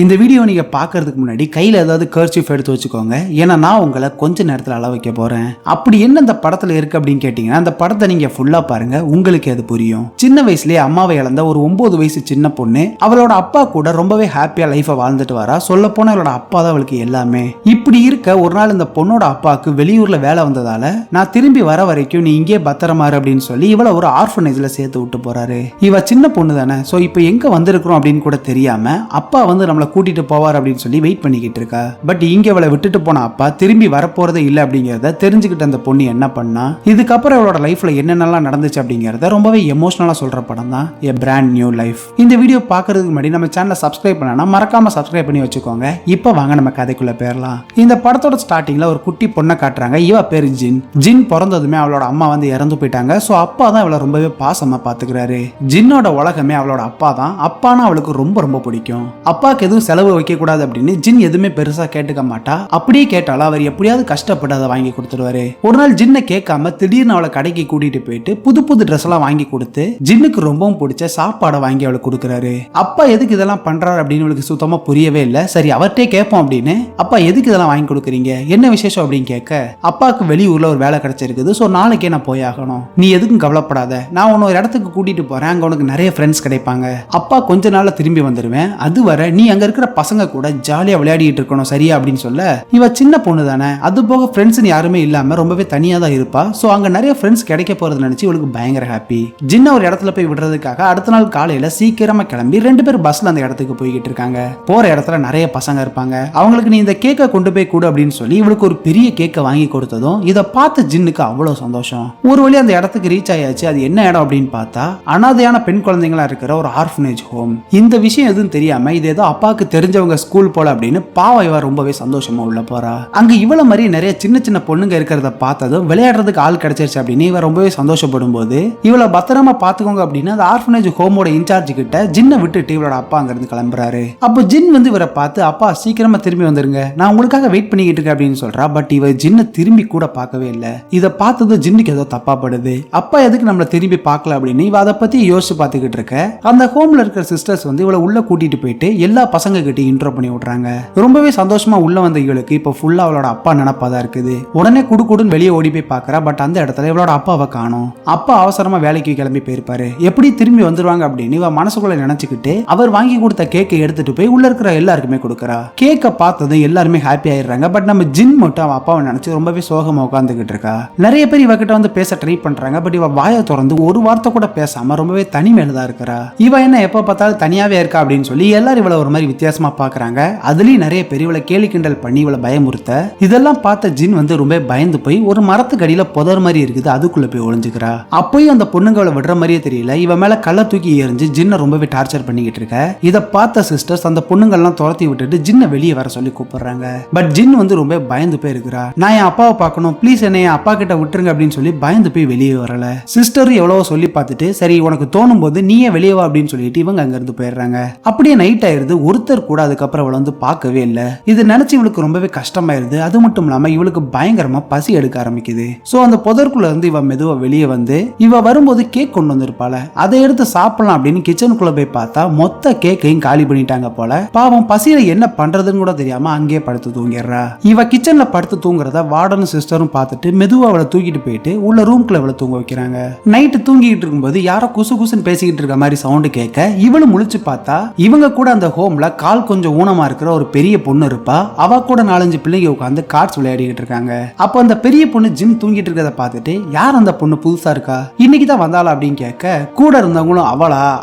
இந்த வீடியோ நீங்க பாக்குறதுக்கு முன்னாடி கையில ஏதாவது கர்ச்சீஃப் எடுத்து வச்சுக்கோங்க. ஏன்னா நான் உங்களை கொஞ்ச நேரத்தில் அள வைக்க போறேன். அப்படி என்ன இந்த படத்துல இருக்கு அப்படின்னு கேட்டீங்கன்னா, அந்த படத்தை நீங்க ஃபுல்லா பாருங்க, உங்களுக்கு அது புரியும். சின்ன வயசுலயே அம்மாவை இழந்த ஒரு 9 வயசு சின்ன பொண்ணு அவளோட அப்பா கூட ரொம்பவே ஹாப்பியா லைஃபை வாழ்ந்துட்டு வரா. சொல்ல போனா அவளோட அப்பா தான் அவளுக்கு எல்லாமே. இப்படி இருக்க ஒரு நாள் இந்த பொண்ணோட அப்பாவுக்கு வெளியூர்ல வேலை வந்ததால, நான் திரும்பி வர வரைக்கும் நீ இங்கே பத்திரமாறு அப்படின்னு சொல்லி இவளை ஒரு ஆர்ஃபனேஜ்ல சேர்த்து விட்டு போறாரு. இவ சின்ன பொண்ணு தானே, சோ இப்போ எங்க வந்திருக்கிறோம் அப்படின்னு கூட தெரியாம அப்பா வந்து நம்மள கூட்டிட்டு போவார் அப்படின்னு சொல்லி வெயிட் பண்ணிக்கிட்டு இருக்கா. பட் இங்க அவளை விட்டுட்டு போன அப்பா திரும்பி வரப்போறதே இல்லை அப்படிங்கறத தெரிஞ்சுக்கிட்ட அந்த பொண்ணு என்ன பண்ணா, இதுக்கப்புறம் அவளோட லைஃப்ல என்னென்னலாம் நடந்துச்சு அப்படிங்கறத ரொம்பவே எமோஷனலா சொல்ற படம் தான் எ பிராண்ட் நியூ லைஃப். இந்த வீடியோ பாக்குறதுக்கு முன்னாடி நம்ம சேனலை சப்ஸ்கிரைப் பண்ணனா மறக்காம சப்ஸ்கிரைப் பண்ணி வச்சுக்கோங்க. இப்போ வாங்க நம்ம கதைக்குள்ள போயிடலாம். இந்த படத்தோட ஸ்டார்டிங்ல ஒரு குட்டி பொண்ணை காட்டுறாங்க. இவ பேரு ஜின். ஜின் பிறந்ததுமே அவளோட அம்மா வந்து இறந்து போயிட்டாங்க. சோ அப்பா தான் அவளை ரொம்பவே பாசமா பாத்துக்கிறாரு. ஜின்னோட உலகமே அவளோட அப்பா தான். அப்பானா அவளுக்கு ரொம்ப ரொம்ப பிடிக்கும். அப்பாக்கு எதுவும் செலவு வைக்க கூடாது அப்படின்னு ஜின் எதுவுமே பெருசா கேட்டுக்க மாட்டா. அப்படியே கேட்டாலும் அவர் எப்படியாவது கஷ்டப்பட்டு அதை வாங்கி கொடுத்துருவாரு. ஒரு நாள் ஜின்னை கேட்காம திடீர்னு அவளை கடைக்கு கூட்டிட்டு போயிட்டு புது புது ட்ரெஸ் எல்லாம் வாங்கி கொடுத்து ஜின்னுக்கு ரொம்பவும் பிடிச்ச சாப்பாடை வாங்கி அவளுக்கு கொடுக்குறாரு. அப்பா எதுக்கு இதெல்லாம் பண்றாரு அப்படின்னு அவளுக்கு சுத்தமா புரியவே இல்லை. சரி அவர்கிட்டே கேட்போம் அப்படின்னு, அப்பா எதுக்கு இதெல்லாம் வாங்கி கொடுக்குறீங்க, என்ன விசேஷம் அப்படின்னு கேட்க, அப்பாவுக்கு வெளியூர்ல ஒரு வேலை கிடைச்சிருக்குது, சோ நாளைக்கே நான் போய் ஆகணும், நீ எதுக்கும் கவலைப்படாத, நான் உன்னை ஒரு இடத்துக்கு கூட்டிட்டு போறேன், அங்க உனக்கு நிறைய ஃப்ரெண்ட்ஸ் கிடைப்பாங்க, அப்பா கொஞ்ச நாள்ல திரும்பி வந்துருவேன், அது வரை நீ அங்க இருக்கிற பசங்க கூட ஜாலியா விளையாடிட்டு இருக்கணும் சரியா அப்படின்னு சொல்ல, இவ சின்ன பொண்ணு தானே, அது போக ஃப்ரெண்ட்ஸ் யாருமே இல்லாம ரொம்பவே தனியா தான் இருப்பா. சோ அங்க நிறைய ஃப்ரெண்ட்ஸ் கிடைக்க போறது நினைச்சு இவளுக்கு பயங்கர ஹாப்பி. ஜின்ன ஒரு இடத்துல போய் விடுறதுக்காக அடுத்த நாள் காலையில சீக்கிரமா கிளம்பி 2 பேர் பஸ்ல அந்த இடத்துக்கு போய்கிட்டு இருக்காங்க. போற இடத்துல நிறைய பசங்க இருப்பாங்க. அவங்களுக்கு நீ இந்த கேக்கை கொண்டு போய் கொடு அப்படின்னு சொல்லி இவளுக்கு ஒரு பெரிய கேக்கை வாங்கி கொடுத்ததும் இதை பார்த்து ஜின்னுக்கு அவ்வளவு சந்தோஷம். ஒரு வழி அந்த இடத்துக்கு ரீச் ஆயாச்சு. அது என்ன இடம் அப்படின்னு பார்த்தா, அனாதையான பெண் குழந்தைங்களா இருக்கிற ஒரு ஆர்ஃபனேஜ் ஹோம். இந்த விஷயம் எதுவும் தெரியாம இது ஏதோ அப்பாவுக்கு தெரிஞ்சவங்க ஸ்கூல் போல அப்படின்னு பாவம் இவ ரொம்பவே சந்தோஷமா உள்ள போறா. அங்க இவ்வளவு மாதிரி நிறைய சின்ன சின்ன பொண்ணுங்க இருக்கிறத பார்த்ததும் விளையாடுறதுக்கு ஆள் கிடைச்சிருச்சு அப்படின்னு இவ ரொம்பவே சந்தோஷப்படும் போது, இவளை பத்திரமா பாத்துக்கோங்க அப்படின்னு அந்த ஆர்ஃபனேஜ் ஹோமோட இன்சார்ஜ் கிட்ட ஜின்னை விட்டுட்டு இவளோட அப்பா அங்க இருந்து கிளம்புறாரு. அப்போ ஜின் வந்து இவரை பார்த்து, அப்பா சீக்கிரமா திரும்பி வந்துருங்க, நான் உங்களுக்காக வெயிட் பண்ணிக்கிட்டு இருக்கேன் அப்படின்னு சொல்றா. பட் இவ ஜின்னை திரும்பி கூட பார்க்கவே இல்லை. இதை பார்த்தது ஜின்னுக்கு ஏதோ தப்பா படுது. அப்பா எதுக்கு நம்மள திரும்பி பார்க்கல அப்படின்னு இவ அதை பத்தி யோசிச்சு பார்த்துக்கிட்டு இருக்க. அந்த ஹோம்ல இருக்கிற சிஸ்டர்ஸ் வந்து இவளை உள்ள கூட்டிட்டு போயிட்டு எல்லா பசங்க கிட்ட இன்ட்ரோ பண்ணி விடுறாங்க. ரொம்பவே சந்தோஷமா உள்ள வந்த இவளுக்கு இப்போ ஃபுல்லா அவளோட அப்பா நினைப்பாதான் இருக்குது. உடனே குடுக்குடுன்னு வெளியே ஓடி போய் பாக்குறா. பட் அந்த இடத்துல இவளோட அப்பாவை காணோம். அப்பா அவசரமா வேலைக்கு கிளம்பி போயிருப்பாரு. எப்படி திரும்பி வந்துருவாங்க அப்படின்னு இவ மனசுக்குள்ள நினைச்சுக்கிட்டு அவர் வாங்கி கொடுத்த கேக்கை எடுத்துட்டு போய் உள்ள இருக்கிற எல்லாருக்குமே கொடுக்கறா. கேக்கை பார்த்ததும் எல்லாருமே ஹாப்பி ஆயிடுறாங்க. பட் நம்ம ஜின் மட்டும் அவ அப்பாவை நினைச்சு ரொம்பவே சோகமா உட்காந்துக்கிட்டு இருக்கா. நிறைய பேர் இவகிட்ட வந்து பேச ட்ரை பண்றாங்க. பட் இவ வாயை திறந்து ஒரு வார்த்தை கூட பேசாம ரொம்பவே தனிமையில தான் இருக்கிறா. இவ என்ன எப்ப பார்த்தாலும் தனியாவே இருக்கா அப்படின்னு சொல்லி எல்லாரும் இவளை ஒரு மாதிரி வித்தியாசமா பாக்குறாங்க. அதுலயும் நிறைய பேர் இவளை கேலி கிண்டல் பண்ணி இவளை பயமுறுத்த, இதெல்லாம் பார்த்த ஜின் வந்து ரொம்ப பயந்து போய் ஒரு மரத்துக்கு அடியில புதர் மாதிரி இருக்குது அதுக்குள்ள போய் ஒளிஞ்சுக்கிறா. அப்பயும் அந்த பொண்ணுங்க அவளை விடுற மாதிரியே தெரியல. இவ மேல கள்ள தூக்கி எறிஞ்சு ஜின்னை ரொம்பவே டார்ச்சர் பண்ணிக்கிட்டு இருக்க. இதை பார்த்த சிஸ்டர்ஸ் அந்த பொண்ணுங்க எல்லாம் துரத்தி விட்டுட்டு ஜின்னை வெளியே வர சொல்லி கூப்பிடுறாங்க. பட் ஜின் வந்து ரொம்ப பயந்து போய் இருக்கிறா. நான் என் அப்பாவை பார்க்கணும், ப்ளீஸ் என்னை என் அப்பா கிட்ட விட்டுருங்க அப்படின்னு சொல்லி பயந்து போய் வெளியே வரல. சிஸ்டர் எவ்வளவோ சொல்லி பார்த்துட்டு, சரி உனக்கு தோணும் போது நீயே வெளியே வா அப்படின்னு சொல்லிட்டு இவங்க அங்க இருந்து போயிடுறாங்க. அப்படியே நைட் ஆயிருது. ஒருத்தர் கூட அதுக்கப்புறம் அவளை வந்து பார்க்கவே இல்லை. இது நினைச்சு இவளுக்கு ரொம்பவே கஷ்டமாயிருது. அது மட்டும் இல்லாம இவளுக்கு பயங்கரமா பசி எடுக்க ஆரம்பிக்குது. சோ அந்த புதற்குள்ள இருந்து இவ மெதுவா வெளியே வந்து, இவ வரும்போது கேக் கொண்டு வந்திருப்பாள, அதை எடுத்து சாப்பிடலாம் அப்படின்னு கிச்சனுக்குள்ள போய் பார்த்தா மொத்த கேக்கையும் காலி பண்ணிட்டாங்க போல. பாவம் பசியில என்ன பண்றதுன்னு கூட தெரியாம அங்கேயே படுத்து தூங்கிடுறா. இவ கிச்சன்ல படுத்து தூங்குறத வார்டனும் சிஸ்டரும் பார்த்துட்டு மெதுவா அவளை தூக்கிட்டு போயிட்டு உள்ள ரூம்குள்ள அவளை தூங்க வைக்கிறாங்க. நைட்டு தூங்கிட்டு இருக்கும்போது யாரோ குசு குசுன்னு பேசிக்கிட்டு இருக்க மாதிரி சவுண்ட் கேட்க இவளும் முழிச்சு பார்த்தா இவங்க கூட அந்த ஹோம்ல கால் கொஞ்சம் ஊனமா இருக்கிற ஒரு பெரிய பொண்ணு இருப்பா. அவ கூட 4-5 பிள்ளைங்க உட்காந்து கார்ட்ஸ் விளையாடிட்டு இருக்காங்க. அப்போ அந்த பெரிய பொண்ணு ஜிம் தூங்கிட்டு இருக்கிறத பார்த்துட்டு, யார் அந்த பொண்ணு புதுசா இருக்கா, இன்னைக்கு தான் வந்தாளா அப்படின்னு கேட்க, கூட இருந்தவங்களும்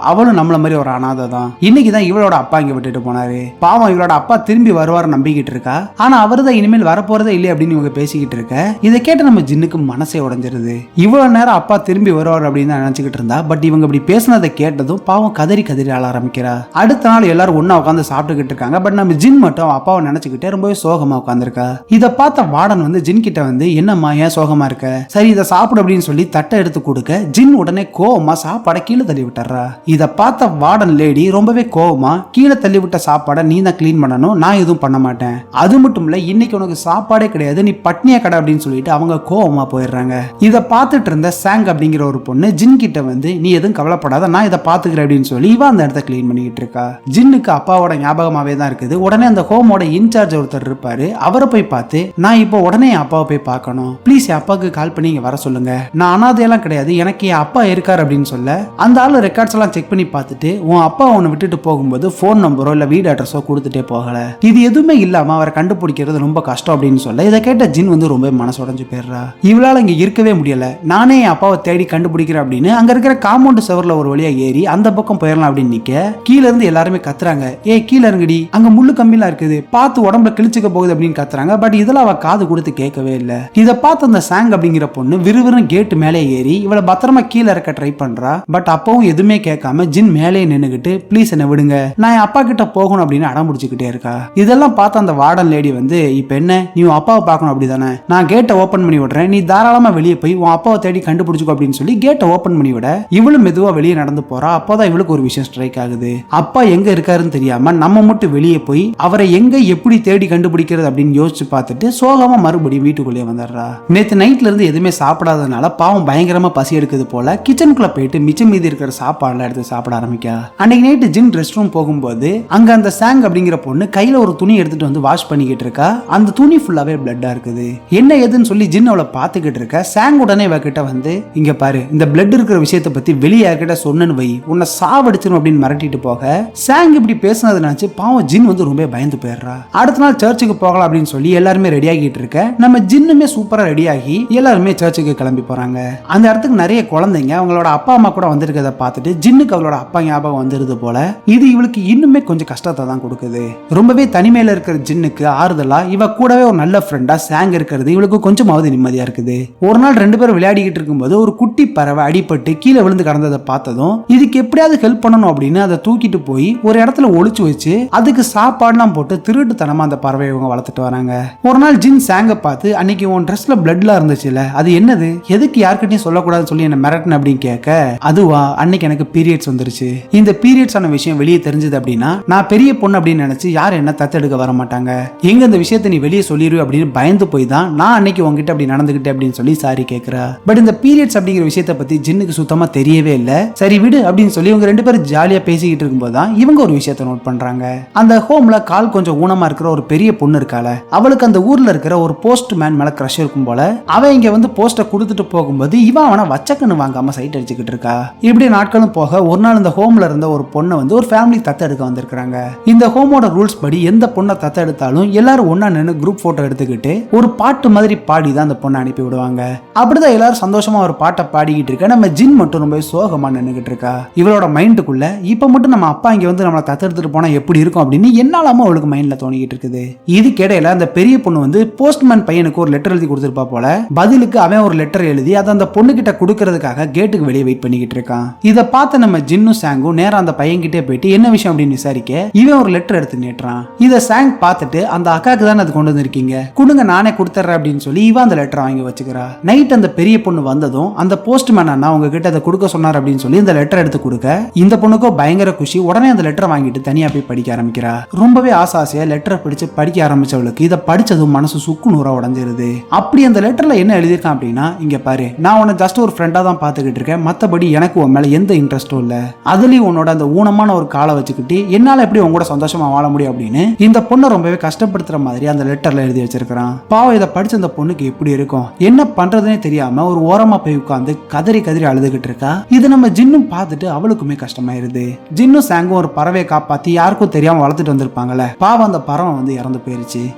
அவளும் நம்மள மாதிரி ஒரு அனாதை தான், இன்னைக்கு தான் இவளோட அப்பா இங்க விட்டுட்டு போனாரு, பாவம் இவளோட அப்பா திரும்பி வருவாரு நம்பிக்கிட்டு இருக்கா, ஆனா அவரு தான் இனிமேல் வரப்போறதே இல்லை அப்படின்னு இவங்க பேசிக்கிட்டு இருக்க. இதை கேட்ட நம்ம ஜின்னுக்கு மனசே உடைஞ்சிருது. இவ்வளவு நேரம் அப்பா திரும்பி வருவார் அப்படின்னு தான் நினைச்சுக்கிட்டு இருந்தா. பட் இவங்க இப்படி பேசினதை கேட்டதும் பாவம் கதறி கதறி ஆள ஆரம்பிக்கிறா. அடுத்த நாள் எல்லாரும் ஒன்னா உட்காந்து சாப்பிட்டுக்கிட்டு இருக்காங்க. பட் நம்ம ஜின் மட்டும் அப்பாவை நினைச்சுக்கிட்டே ரொம்பவே சோகமா உட்காந்துருக்கா. இதை பார்த்த வார்டன் வந்து ஜின் கிட்ட வந்து, என்னம்மா ஏன் சோகமா இருக்க, சரி இதை சாப்பிடு அப்படின்னு சொல்லி தட்டை எடுத்து கொடுக்க ஜின் உடனே கோவமா சாப்பாடை கீழே தள்ளி விட்டுறா. இதை பார்த்த வார்டன் லேடி ரொம்பவே கோவமா, கீழே தள்ளி விட்ட சாப்பாடை நீ தான் கிளீன் பண்ணணும், நான் எதுவும் பண்ண மாட்டேன், அது மட்டும் இல்ல இன்னைக்கு உனக்கு சாப்பாடே கிடையாது, நீ பட்னியா கடை அப்படின்னு சொல்லிட்டு அவங்க கோவமா போயிடுறாங்க. இதை பார்த்துட்டு இருந்த சாங் அப்படிங்கிற ஒரு பொண்ணு ஜின் கிட்ட வந்து, நீ எதுவும் கவலைப்படாத நான் இதை பாத்துக்கிறேன் அப்படின்னு சொல்லி இவ அந்த இடத்த கிளீன் பண்ணிக்கிட்டு இருக்கா. ஜின்னுக்கு அப்பா அப்பாவோட ஞாபகமாவே தான் இருக்குது. உடனே அந்த ஹோமோட இன்சார்ஜ் ஒருத்தர் இருப்பாரு, அவரை போய் பார்த்து நான் இப்போ உடனே என் அப்பாவை போய் பார்க்கணும், ப்ளீஸ் என் அப்பாவுக்கு கால் பண்ணி இங்க வர சொல்லுங்க, நான் அனாதையெல்லாம் கிடையாது, எனக்கு என் அப்பா இருக்காரு அப்படின்னு சொல்ல அந்த ஆளு ரெக்கார்ட்ஸ் எல்லாம் செக் பண்ணி பார்த்துட்டு உன் அப்பா உன்னை விட்டுட்டு போகும்போது போன் நம்பரோ இல்ல வீடு அட்ரஸோ கொடுத்துட்டே போகல, இது எதுவுமே இல்லாம அவரை கண்டுபிடிக்கிறது ரொம்ப கஷ்டம் அப்படின்னு சொல்ல இதை கேட்ட ஜின் வந்து ரொம்ப மனசு உடைஞ்சு போயிடுறா. இவளால இங்க இருக்கவே முடியல, நானே என் அப்பாவை தேடி கண்டுபிடிக்கிறேன் அப்படின்னு அங்க இருக்கிற காம்பவுண்ட் செவர்ல ஒரு வழியா ஏறி அந்த பக்கம் போயிடலாம் அப்படின்னு நிக்க கீழ இருந்து எல்லாருமே கத்துறாங்க, ஏ கீழ இறங்குடி, அங்க முள்ளு கம்மிலாம் இருக்குது, பார்த்து உடம்புல கிழிச்சுக்க போகுது அப்படின்னு கத்துறாங்க. பட் இதெல்லாம் அவ காது கொடுத்து கேட்கவே இல்ல. இதை பார்த்து அந்த சாங் அப்படிங்கிற பொண்ணு விறுவிறுன்னு கேட்டு மேலே ஏறி இவளை பத்திரமா கீழே இறக்க ட்ரை பண்றா. பட் அப்பவும் எதுவுமே கேட்காம ஜின் மேலே நின்னுகிட்டு ப்ளீஸ் என்ன விடுங்க, நான் என் அப்பா கிட்ட போகணும் அப்படின்னு அடம் பிடிச்சிக்கிட்டே இருக்கா. இதெல்லாம் பார்த்து அந்த வார்டன் லேடி வந்து இப்ப என்ன நீ உன் அப்பாவை பார்க்கணும் அப்படிதானே, நான் கேட்டை ஓபன் பண்ணி விடுறேன், நீ தாராளமா வெளியே போய் உன் அப்பாவை தேடி கண்டுபிடிச்சுக்கோ அப்படின்னு சொல்லி கேட்டை ஓபன் பண்ணி விட இவளும் மெதுவா வெளியே நடந்து போறா. அப்போதான் இவளுக்கு ஒரு விஷயம் ஸ்ட்ரைக் ஆகுது, அப்பா எங்க இருக்காருன்னு தெரியாம நம்ம மட்டும் வெளியே போய் அவரை எங்க எப்படி தேடி கண்டுபிடிக்கிறது அப்படின்னு யோசிச்சு பார்த்துட்டு சோகமா மறுபடியும் வீட்டுக்குள்ளே வந்துடுறா. நேத்து நைட்ல இருந்து எதுவுமே சாப்பிடாதனால பாவம் பயங்கரமா பசி எடுக்குது போல கிச்சனுக்குள்ள போயிட்டு மிச்சம் மீதி இருக்கிற சாப்பாடுல எடுத்து சாப்பிட ஆரம்பிக்கா. அன்னைக்கு நைட்டு ஜின் ரெஸ்ட் ரூம் போகும்போது அங்க அந்த சாங் அப்படிங்கிற பொண்ணு கையில ஒரு துணி எடுத்துட்டு வந்து வாஷ் பண்ணிக்கிட்டு இருக்கா. அந்த துணி ஃபுல்லாவே பிளட்டா இருக்குது. என்ன ஏதுன்னு சொல்லி ஜின் அவளை பாத்துக்கிட்டு இருக்க. சாங் உடனே இவகிட்ட வந்து இங்க பாரு, இந்த பிளட் இருக்கிற விஷயத்தை பத்தி வெளியே யார்கிட்ட சொன்னு வை, உன்னை சாவடிச்சிடும் அப்படின்னு மிரட்டிட்டு போக சாங் இப்படி பேசினது நினைச்சு பாவம் ஜின் வந்து ரொம்ப பயந்து போயிடுறா. அடுத்த நாள் சர்ச்சுக்கு போகலாம் அப்படின்னு சொல்லி எல்லாருமே ரெடி ஆகிட்டு இருக்க. நம்ம ஜின்னுமே சூப்பரா ரெடி ஆகி எல்லாருமே சர்ச்சுக்கு கிளம்பி போறாங்க. அந்த இடத்துக்கு நிறைய குழந்தைங்க அவங்களோட அப்பா அம்மா கூட வந்திருக்கதை பார்த்துட்டு ஜின்னுக்கு அவளோட அப்பா ஞாபகம் வந்துருது போல. இது இவளுக்கு இன்னுமே கொஞ்சம் கஷ்டத்தை தான் கொடுக்குது. ரொம்பவே தனிமையில இருக்கிற ஜின்னுக்கு ஆறுதலா இவ கூடவே ஒரு நல்ல ஃப்ரெண்டா சாங் இருக்கிறது இவளுக்கு கொஞ்சமாவது நிம்மதியா இருக்குது. ஒரு நாள் ரெண்டு பேரும் விளையாடிக்கிட்டு இருக்கும்போது ஒரு குட்டி பறவை அடிபட்டு கீழே விழுந்து கடந்ததை பார்த்ததும் இதுக்கு எப்படியாவது ஹெல்ப் பண்ணணும் அப்படின்னு அதை தூக்கிட்டு போய் ஒரு இடத்துல ஒளிச்சு வச்சு அதுக்கு சாப்பாடுலாம் போட்டு திருட்டுத்தனமா அந்த பறவையை இவங்க வளர்த்துட்டு வராங்க. ஒரு நாள் ஜின் சாங்க பார்த்து அன்னைக்கு உன் ட்ரெஸ்ல பிளட்லாம் இருந்துச்சுல அது என்னது, எதுக்கு யார்கிட்டயும் சொல்லக்கூடாதுன்னு சொல்லி என்ன மிரட்டின அப்படின்னு கேட்க அதுவா அன்னைக்கு எனக்கு பீரியட்ஸ் வந்துருச்சு, இந்த பீரியட்ஸ் ஆன விஷயம் வெளியே தெரிஞ்சது அப்படின்னா நான் பெரிய பொண்ணு அப்படின்னு நினைச்சு யாரும் என்ன தத்தெடுக்க வர மாட்டாங்க, எங்க இந்த விஷயத்தை நீ வெளியே சொல்லிரு அப்படின்னு பயந்து போய் தான் நான் அன்னைக்கு உங்ககிட்ட அப்படி நடந்துகிட்டேன் அப்படின்னு சொல்லி சாரி கேட்கிறா. பட் இந்த பீரியட்ஸ் அப்படிங்கிற விஷயத்தை பத்தி ஜின்னுக்கு சுத்தமா தெரியவே இல்ல. சரி விடு அப்படின்னு சொல்லி இவங்க ரெண்டு பேரும் ஜாலியா பேசிக்கிட்டு இருக்கும்போது தான் இவங்க ஒரு விஷயத்தை நோட் பண்றாங்க. அந்த ஹோம்ல கால் கொஞ்சம் ஊனமா இருக்கிற ஒரு பெரிய பொண்ணு இருக்கால, அவளுக்கு அந்த ஊர்ல இருக்கிற ஒரு போஸ்ட் மேன் மேல கிரஷ் இருக்கும் போல. அவன் இங்க வந்து போஸ்ட கொடுத்துட்டு போகும்போது இவன் அவனை வச்சக்கன்னு வாங்காம சைட் அடிச்சுக்கிட்டு இருக்கா. இப்படி நாட்களும் போக ஒரு நாள் இந்த ஹோம்ல இருந்த ஒரு பொண்ணை வந்து ஒரு ஃபேமிலி தத்த எடுக்க வந்திருக்காங்க. இந்த ஹோமோட ரூல்ஸ் படி எந்த பொண்ணை தத்த எடுத்தாலும் எல்லாரும் ஒன்னா நின்று குரூப் போட்டோ எடுத்துக்கிட்டு ஒரு பாட்டு மாதிரி பாடி தான் அந்த பொண்ணை அனுப்பி விடுவாங்க. அப்படிதான் எல்லாரும் சந்தோஷமா ஒரு பாட்டை பாடிக்கிட்டு இருக்க. நம்ம ஜின் மட்டும் ரொம்ப சோகமா நின்னுகிட்டு இருக்கா. இவளோட மைண்டுக்குள்ள இப்ப மட்டும் நம்ம அப்பா இங்க வந்து நம்மளை தத்த எடுத்துட்டு போனா எப்படி இருக்கும் அப்படின்னு என்னாலாம அவளுக்கு மைண்ட்ல தோணிக்கிட்டு இருக்குது. இதுக்கிடையில அந்த பெரிய பொண்ணு வந்து போஸ்ட்மேன் பையனுக்கு ஒரு லெட்டர் எழுதி கொடுத்திருப்பா போல. பதிலுக்கு அவன் ஒரு லெட்டர் எழுதி அதை அந்த பொண்ணு கிட்ட கொடுக்கறதுக்காக கேட்டுக்கு வெளியே வெயிட் பண்ணிக்கிட்டு இருக்கான். இதை பார்த்து நம்ம ஜின்னும் சாங்கும் நேரம் அந்த பையன் கிட்டே போயிட்டு என்ன விஷயம் அப்படின்னு விசாரிக்க இவன் ஒரு லெட்டர் எடுத்து நீட்டுறான். இதை சாங் பார்த்துட்டு அந்த அக்காக்கு தானே அது கொண்டு வந்திருக்கீங்க, கொடுங்க நானே கொடுத்துறேன் அப்படின்னு சொல்லி இவன் அந்த லெட்டர் வாங்கி வச்சுக்கிறா. நைட் அந்த பெரிய பொண்ணு வந்ததும் அந்த போஸ்ட்மேன் அண்ணா உங்ககிட்ட அதை கொடுக்க சொன்னார் அப்படின்னு சொல்லி இந்த லெட்டர் எடுத்து கொடுக்க இந்த பொண்ணுக்கோ பயங்கர குஷி. உடனே அந்த லெட்டர் வாங்கிட்டு தனியா போய் படிக்க ஆரம்பிக்கிறா. ரொம்பவே ஆசையா லெட்டரை பிடிச்சு படிக்க ஆரம்பிச்சவளுக்கு இதை படிச்சதும் மனசு சுக்கு நூறா உடஞ்சிருது. அப்படி அந்த லெட்டர்ல என்ன எழுதியிருக்கான் அப்படின்னா இங்க பாரு, நான் உன்னை ஜஸ்ட் ஒரு ஃப்ரெண்டா தான் பாத்துக்கிட்டு இருக்கேன், மத்தபடி எனக்கு உன் மேல எந்த இன்ட்ரெஸ்டும் இல்ல, அதுலயும் உன்னோட அந்த ஊனமான ஒரு காலை வச்சுக்கிட்டு என்னால எப்படி உங்க கூட சந்தோஷமா வாழ முடியும் அப்படின்னு இந்த பொண்ணை ரொம்பவே கஷ்டப்படுத்துற மாதிரி அந்த லெட்டர்ல எழுதி வச்சிருக்கான். பாவம் இதை படிச்ச அந்த பொண்ணுக்கு எப்படி இருக்கும், என்ன பண்றதுனே தெரியாம ஒரு ஓரமா போய் உட்காந்து கதறி கதறி அழுதுகிட்டு இருக்கா. இது நம்ம ஜின்னும் பார்த்துட்டு அவளுக்குமே கஷ்டமாயிருது. ஜின்னும் சாங்கும் ஒரு பறவையை காப்பாத்தி யாருக்கும் தெரியாம வளர்த்துட்டு வந்திருப்பாங்கல்ல, பாவம் அந்த பறவை வந்து இறந்து போயிருச்சு.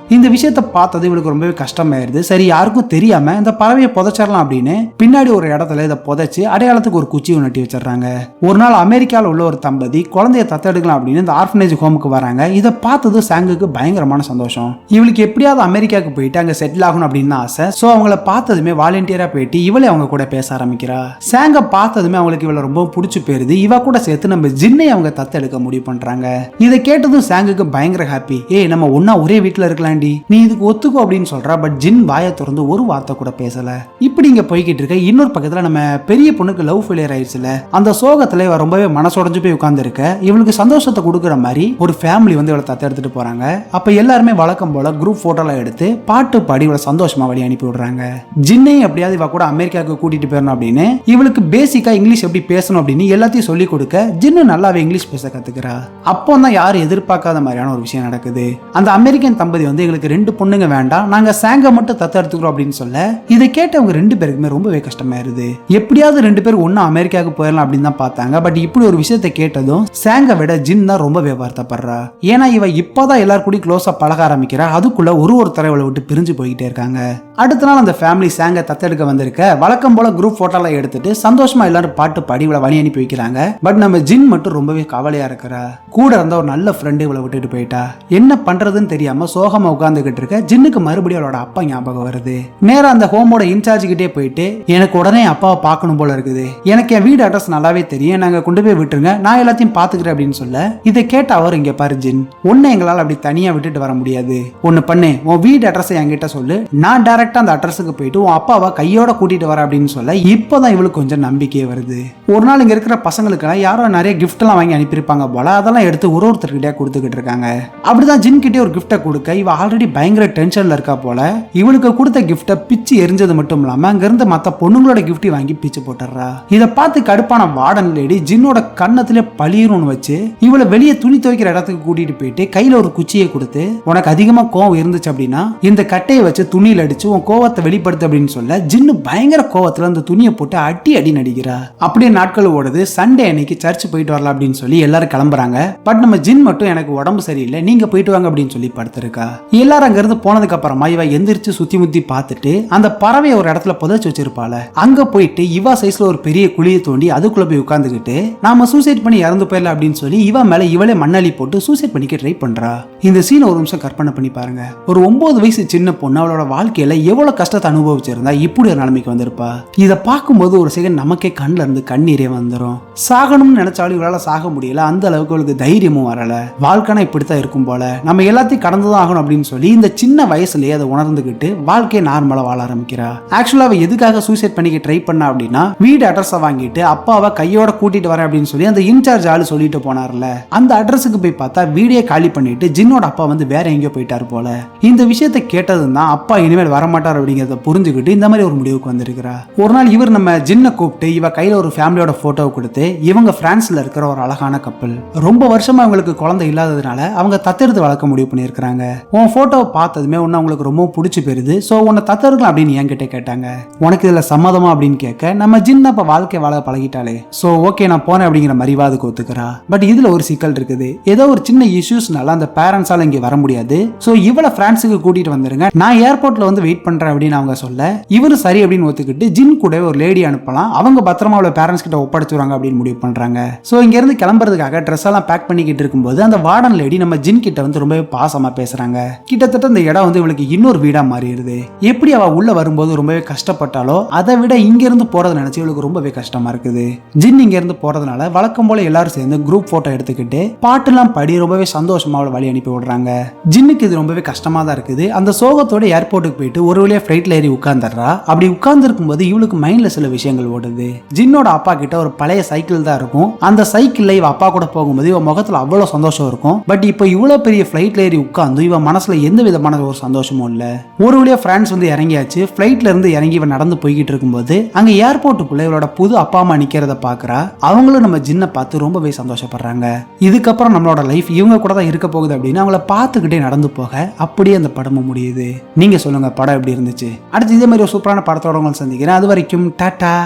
இந்த விஷயத்தை பார்த்தது இவளுக்கு ரொம்பவே கஷ்டமாயிருது. சரி யாருக்கும் தெரியாம இந்த பறவையை புதைச்சிடலாம் அப்படின்னு பின்னாடி ஒரு இடத்துல இதை புதைச்சு அடையாளத்துக்கு ஒரு குச்சி நட்டி வச்சிடறாங்க. ஒரு நாள் அமெரிக்காவில் உள்ள ஒரு தம்பதி குழந்தைய தத்தெடுக்கலாம் அப்படின்னு இந்த ஆர்ஃபனேஜ் ஹோமுக்கு வராங்க. இதை பார்த்தது சாங்குக்கு பயங்கரமான சந்தோஷம். இவளுக்கு எப்படியாவது அமெரிக்காவுக்கு போயிட்டு அங்க செட்டில் ஆகணும் அப்படின்னு ஆசை. சோ அவங்கள பார்த்ததுமே வாலண்டியரா போயிட்டு இவளே அவங்க கூட பேச ஆரம்பிக்கிறா. சாங்க பார்த்ததுமே அவங்களுக்கு இவளை ரொம்ப பிடிச்சு போயிருது. இவ கூட சேர்த்து நம்ம ஜின்னை அவங்க தத்தெடுக்க முடிவு பண்றாங்க. இதை கேட்டதும் சாங்குக்கு பயங்கர ஹாப்பி. ஏய் நம்ம ஒன்னா ஒரே வீட்டுல இருக்கலாம்டி, நீ இதுக்கு ஒத்துக்கோ அப்படின்னு சொல்றா. பட் ஜின் வாயை திறந்து ஒரு வார்த்தை கூட பேசல. இப்படி இங்க போய்கிட்டு இருக்க இன்னொரு பக்கத்துல நம்ம பெரிய பொண்ணுக்கு லவ் ஃபெயிலியர் ஆயிடுச்சுல, அந்த சோகத்துல இவ ரொம்பவே மனசோடைஞ்சு போய் உட்கார்ந்து இருக்க. இவளுக்கு சந்தோஷத்தை கொடுக்குற மாதிரி ஒரு ஃபேமிலி வந்து இவளை தத்த எடுத்துட்டு போறாங்க. அப்ப எல்லாருமே வழக்கம் போல குரூப் போட்டோல எடுத்து பாட்டு பாடி இவளை சந்தோஷமா வழி அனுப்பி விடுறாங்க. ஜின்னை எப்படியாவது இவ கூட அமெரிக்காவுக்கு கூட்டிட்டு போயிடணும் அப்படின்னு இவளுக்கு பேசிக்கா இங்கிலீஷ் எப்படி பேசணும் அப்படின்னு எல்லாத்தையும் சொல்லி கொடுக்க ஜின்னு நல்லாவே இங்கிலீஷ் பேச கத்துக்கிறா. அப்போ அப்போ தான் யாரும் எதிர்பார்க்காத மாதிரியான ஒரு விஷயம் நடக்குது. அந்த அமெரிக்கன் தம்பதி வந்து எங்களுக்கு 2 பொண்ணுங்க வேண்டாம், நாங்க சாங்க மட்டும் தத்தெடுத்துக்கிறோம் அப்படின்னு சொல்ல இதை கேட்டவங்க 2 பேருக்குமே ரொம்பவே கஷ்டமாயிருது. எப்படியாவது 2 பேரும் ஒன்னும் அமெரிக்காவுக்கு போயிடலாம் அப்படின்னு தான் பார்த்தாங்க. பட் இப்படி ஒரு விஷயத்தை கேட்டதும் சாங்க விட ஜின் தான் ரொம்பவே வருத்தப்படுறா. ஏன்னா இவ இப்பதான் எல்லாரும் கூட க்ளோஸா பழக ஆரம்பிக்கிறா. அதுக்குள்ள ஒரு தடவை விட்டு பிரிஞ்சு போய்கிட்டே இருக்காங்க. அடுத்த நாள் அந்த ஃபேமிலி சாங்க தத்தெடுக்க வந்திருக்க வழக்கம் போல குரூப் போட்டோலாம் எடுத்துட்டு சந்தோஷமா எல்லாரும் பாட்டு பாடி இவளை வழி அனுப்பி வைக்கிறாங்க. பட் நம்ம ஜின் மட்டும் ரொம்பவே கவலையா இருக்கிறா. கூட இருந்த ஒரு நல்ல ஃப்ரெண்டு இவளை விட்டுட்டு போயிட்டா. என்ன பண்றதுன்னு தெரியாம சோகமா உட்கார்ந்துகிட்டு இருக்க ஜின்னுக்கு மறுபடியும் அவளோட அப்பா ஞாபகம் வருது. நேரா அந்த ஹோமோட இன்சார்ஜ் கிட்டே போயிட்டு எனக்கு உடனே அப்பாவை பார்க்கணும் போல இருக்குது, எனக்கு என் வீடு அட்ரஸ் நல்லாவே தெரியும், நாங்க கொண்டு போய் விட்டுருங்க, நான் எல்லாத்தையும் பாத்துக்கிறேன் அப்படின்னு சொல்ல இதை கேட்ட அவர் இங்க பாரு ஜின், ஒன்னு எங்களால் அப்படி தனியா விட்டுட்டு வர முடியாது, ஒன்னு பண்ணு உன் வீடு அட்ரஸ் என்கிட்ட சொல்லு, நான் டைரக்டா அந்த அட்ரஸுக்கு போயிட்டு உன் அப்பாவை கையோட கூட்டிட்டு வர அப்படின்னு சொல்ல இப்பதான் இவளுக்கு கொஞ்சம் நம்பிக்கையே வருது. ஒரு நாள் இங்க இருக்கிற பசங்களுக்கு யாரோ நிறைய கிஃப்ட் எல்லாம் வாங்கி அனுப்பியிருப்பாங்க போல, அதெல்லாம் எடுத்து ஒருத்தர்கிட்டே கொடுத்துக்கிட்டு இருக்காங்க. அப்படிதான் ஜின் கிட்டே ஒரு கிஃப்ட்டை கொடுக்க இவ ஆல்ரெடி பயங்கர டென்ஷன்ல இருக்கா போல. இவளுக்கு கொடுத்த கிஃப்ட்டை பிச்சு எரிஞ்சது மட்டும் இல்லாம அங்க இருந்து மத்த பொண்ணுங்களோட கிஃப்ட் வாங்கி பிச்சு போட்டுறா. இதை பார்த்து கடுப்பான வார்டன் லேடி ஜின்னோட கண்ணத்திலே பளிருன்னு வச்சு இவளை வெளியே துணி துவைக்கிற இடத்துக்கு கூட்டிட்டு போயிட்டு கையில ஒரு குச்சியை கொடுத்து உனக்கு அதிகமா கோவம் இருந்துச்சு அப்படின்னா இந்த கட்டையை வச்சு துணியில அடிச்சு உன் கோவத்தை வெளிப்படுத்து அப்படின்னு சொல்ல ஜின்னு பயங்கர கோவத்துல அந்த துணியை போட்டு அடி நடிக்கிறா. அப்படியே நாட்கள் ஓடுது. சண்டே அன்னைக்கு சர்ச் போயிட்டு வரலாம் அப்படின்னு சொல்லி எல்லாரும் கிளம்புறாங்க. பட் நம்ம ஜின் மட்டும் எனக்கு உடம்பு சரியில்லை, நீங்க போயிட்டு வாங்க அப்படின்னு சொல்லி படுத்திருக்கா. எல்லாரும் அங்க இருந்து போனதுக்கு அப்புறமா இவ எந்திரிச்சு சுத்தி முத்தி பார்த்துட்டு அந்த பறவையை ஒரு இடத்துல புதைச்சு வச்சிருப்பாள, அங்க போயிட்டு இவ சைஸ்ல ஒரு பெரிய குழியை தோண்டி அதுக்குள்ள போய் உட்கார்ந்துகிட்டு நாம சூசைட் பண்ணி இறந்து போயிடலாம் அப்படின்னு சொல்லி இவ மேல இவளே மண்ணாளி போட்டு சூசைட் பண்ணிக்க ட்ரை பண்றா. இந்த சீனை ஒரு நிமிஷம் கற்பனை பண்ணி பாருங்க. ஒரு 9 வயசு சின்ன பொண்ணு அவளோட வாழ்க்கையில எவ்வளவு கஷ்டத்தை அனுபவிச்சிருந்தா இப்படி ஒரு நிலைமைக்கு வந்திருப்பா. இதை பார்க்கும்போது ஒரு செகண்ட் நமக்கே கண்ணுல இருந்து கண்ணீரே வந்துடும். சாகணும்னு நினைச்சாலும் இவளால சாக முடியல, அந்த அளவுக்கு அவளுக்கு தைரியமும் வரல. வாழ்க்கைனா இப்படித்தான் இருக்கும் போல, நம்ம எல்லாத்தையும் கடந்துதான் ஆகணும் அப்படின்னு சொல்லி இந்த சின்ன வயசுலயே அதை உணர்ந்துகிட்டு வாழ்க்கையை நார்மலா வாழ ஆரம்பிக்கிறா. ஆக்சுவலா அவ எதுக்காக சூசைட் பண்ணிக்க ட்ரை பண்ணா அப்படின்னா வீடு அட்ரஸை வாங்கிட்டு அப்பாவை கையோட கூட்டிட்டு வரேன் அப்படின்னு சொல்லி அந்த இன்சார்ஜ் ஆளு சொல்லிட்டு போனார்ல, அந்த அட்ரஸுக்கு போய் பார்த்தா வீடியோ காலி பண்ணிட்டு ஜின்னோட அப்பா வந்து வேற எங்கேயோ போயிட்டாரு போல. இந்த விஷயத்தை கேட்டதும் தான் அப்பா இனிமேல் வரமாட்டார் அப்படிங்கறத புரிஞ்சுக்கிட்டு இந்த மாதிரி ஒரு முடிவுக்கு வந்திருக்கிறா. ஒரு நாள் இவர் நம்ம ஜின்னை கூப்பிட்டு இவ கையில ஒரு ஃபேமிலியோட போட்டோ கொடுத்து இவங்க பிரான்ஸ்ல இருக்கிற ஒரு அழகான கப்பல், ரொம்ப வருஷமா அவங்களுக்கு குழந்தை இல்லாததுனால அவங்க தத்தெடுத்து வளர்க்க முடிவு பண்ணியிருக்காங்க. உன் போட்டோவை பார்த்ததுமே ஒன்னு அவங்களுக்கு ரொம்ப பிடிச்சி போயிருது, சோ உன்னை தத்தெடுக்கலாம் அப்படின்னு என்கிட்ட கேட்டாங்க. உனக்கு இதுல சம்மதமா அப்படின்னு கேட்க நம்ம ஜின் அப்ப வாழ்க்கை வாழ பழகிட்டாலே, சோ ஓகே நான் போனேன் அப்படிங்கிற மாதிரிவா அதுக்கு ஒத்துக்கிறா. பட் இதுல ஒரு சிக்கல் இருக்குது. ஏதோ ஒரு சின்ன இஷ்யூஸ்னால அந்த பேரண்ட்ஸால இங்க வர முடியாது, சோ இவளை பிரான்ஸுக்கு கூட்டிட்டு வந்துருங்க, நான் ஏர்போர்ட்ல வந்து வெயிட் பண்றேன் அப்படின்னு அவங்க சொல்ல இவரு சரி அப்படின்னு ஒத்துக்கிட்டு ஜின் கூட ஒரு லேடி அனுப்பலாம், அவங்க பத்திரமா அவளை பேரண்ட்ஸ் கிட்ட ஒப்படைச்சுறாங்க அப்படின்னு முடிவு பண்றாங்க. சோ இங்க இருந்து கிளம்புறதுக்காக ட்ரெஸ் எல்லாம் பேக் பண்ணிக்கிட்டு இருக்கும்போது அந்த வார்டன் லேடி நம்ம ஜின் கிட்ட வந்து ரொம்பவே பாசமா பேசுறாங்க. கிட்டத்தட்ட இந்த இடம் வந்து இவளுக்கு இன்னொரு வீடா மாறிடுது. எப்படி அவ உள்ள வரும்போது ரொம்பவே கஷ்டப்பட்டாலோ அதை விட இங்க இருந்து போறதை நினைச்சு இவளுக்கு ரொம்பவே கஷ்டமா இருக்குது. ஜின் இங்க இருந்து போறதுனால வழக்கம் போல எல்லாரும் சேர்ந்து குரூப் போட்டோ எடுத்துக்கிட்டு பாட்டுலாம் பாடி ரொம்பவே சந்தோஷமா அவளை வழி அனுப்பி விடுறாங்க. ஜின்னுக்கு இது ரொம்பவே கஷ்டமா தான் இருக்குது. அந்த சோகத்தோட ஏர்போர்ட்டுக்கு போயிட்டு ஒரு வழியா ஃபிளைட்ல ஏறி உட்கார்ந்துடுறா. அப்படி உட்கார்ந்து இருக்கும்போது இவளுக்கு மைண்ட்ல சில விஷயங்கள் ஓடுது. ஜின்னோட அப்பா கிட்ட ஒரு பழைய சைக்கிள் தான் இருக்கும். அந்த சைக்கிள்ல இவ அப்பா கூட போகும்போது இவ முகத்துல அவ்வளவு சந்தோஷம் இருக்கும். பட் இப்போ இவ்வளவு பெரிய ஃபிளைட்ல ஏறி உட்கார்ந்து இவ மனசுல எந்த விதமான ஒரு சந்தோஷமும் இல்ல. ஒரு வழியா பிரான்ஸ் வந்து இறங்கியாச்சு. ஃபிளைட்ல இருந்து இறங்கி இவ நடந்து போய்கிட்டு இருக்கும்போது அங்க ஏர்போர்ட்டுக்குள்ள இவளோட புது அப்பா அம்மா நிக்கிறத பாக்குறா. அவங்களும் நம்ம ஜின்னை பார்த்து ரொம்பவே சந்தோஷப்படுறாங்க. இதுக்கப்புறம் நம்மளோட லைஃப் இவங்க கூட தான் இருக்க போகுது அப்படின்னு அவங்கள பார்த்துக்கிட்டே நடந்து போக அப்படியே அந்த படமும் முடியுது. நீங்க சொல்லுங்க படம் எப்படி இருந்துச்சு? அடுத்து இதே மாதிரி ஒரு சூப்பரான படத்தோட உங்களை சந்திக்கிறேன். அது வரைக்கும் டாடா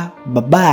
பை.